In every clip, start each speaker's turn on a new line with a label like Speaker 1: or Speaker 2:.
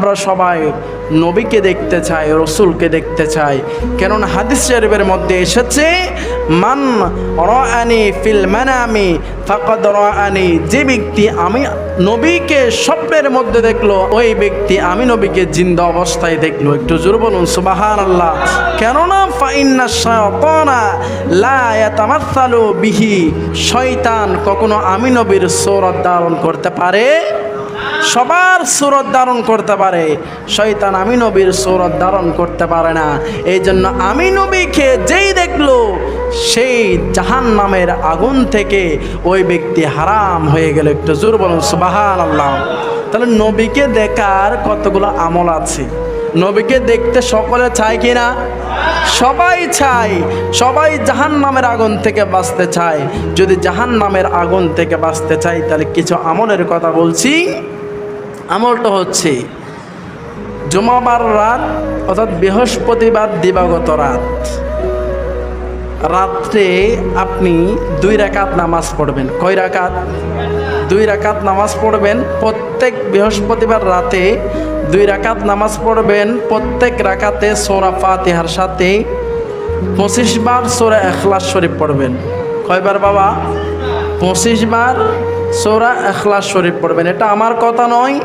Speaker 1: আমরা সবাই নবীকে দেখতে চাই, রসুলকে দেখতে চাই। কেননা হাদিস শরীফের মধ্যে এসেছে, মান রাআনি ফিল মানামি ফাকাদ রাআনি, যে ব্যক্তি আমি নবীকে স্বপ্নের মধ্যে দেখলো, ওই ব্যক্তি আমি নবীকে জিন্দা অবস্থায় দেখলো। একটু জোরে বলুন সুবহানাল্লাহ। কেননা ফাইন্না শায়তানা লা ইয়াতামাসসালু বিহি, শয়তান কখনো আমি নবীর সূরত ধারণ করতে পারে, সবার সূরত ধারণ করতে পারে, শয়তান আমি নবীর সূরত ধারণ করতে পারে না। এই জন্য আমি নবীকে যেই দেখলো, সেই জাহান্নামের আগুন থেকে ওই ব্যক্তি হারাম হয়ে গেল। একটু জোরে বলুন সুবহানাল্লাহ। তাহলে নবীকে দেখার কতগুলো আমল আছে। নবীকে দেখতে সকলে চায় কিনা? সবাই চায়। সবাই জাহান্নামের আগুন থেকে বাঁচতে চায়। যদি জাহান্নামের আগুন থেকে বাঁচতে চাই, তাহলে কিছু আমলের কথা বলছি। আমলটা হচ্ছে জুমাবার রাত, অর্থাৎ বৃহস্পতিবার দিবাগত রাত, রাত্রে আপনি 2 রাকাত নামাজ পড়বেন। কয় রাকাত? 2 রাকাত নামাজ পড়বেন। প্রত্যেক বৃহস্পতিবার রাতে 2 রাকাত নামাজ পড়বেন। প্রত্যেক রাকাতে সূরা ফাতিহার সাথে 25 বার সূরা ইখলাস শরীফ পড়বেন। কয়বার বাবা? 25 বার সূরা ইখলাস শরীফ পড়বেন। এটা আমার কথা নয়,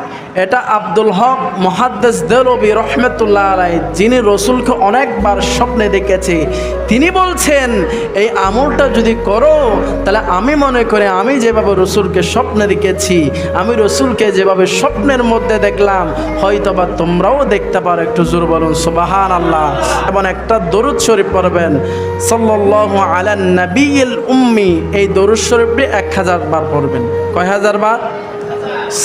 Speaker 1: এটা আব্দুল হক মুহাদ্দিস দেলবি রহমাতুল্লাহ আলাইহি, যিনি রসুলকে অনেকবার স্বপ্নে দেখেছে, তিনি বলছেন এই আমলটা যদি করো, তাহলে আমি মনে করি আমি যেভাবে রসুলকে স্বপ্নে দেখেছি, আমি রসুলকে যেভাবে স্বপ্নের মধ্যে দেখলাম, হয়তোবা তোমরাও দেখতে পারো। একটু জোরে বলুন সুবহানাল্লাহ। এবং একটা দরুদ শরীফ পড়বেন, সাল্লাল্লাহু আলান নবিয়্যিল উম্মি। এই দরুদ শরীফটি 1000 বার পড়বেন। কয় হাজার বার?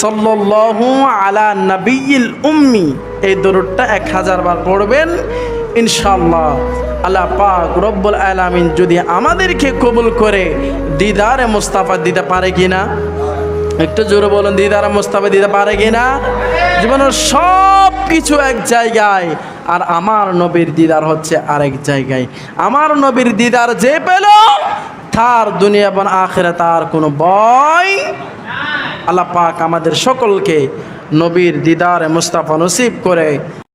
Speaker 1: সাল্লাল্লাহু আলা নবিয়্যিল উম্মি। এই দরুদটা 1000 বার পড়বেন। ইনশাআল্লাহ আল্লাহ পাক রব্বুল আলামিন যদি আমাদেরকে কবুল করে দিদারে মুস্তাফা দিতে পারে কিনা? একটু জোরে বলুন, দিদারে মুস্তাফা দিতে পারে কিনা? জীবনের সব কিছু এক জায়গায়, আর আমার নবীর দিদার হচ্ছে আরেক জায়গায়। আমার নবীর দিদার যে পেল, তার দুনিয়া এবং আখিরাত তার কোনো ভয়। আল্লাহ পাক আমাদের সকলকে নবীর দিদারে মুস্তাফা নসিব করে।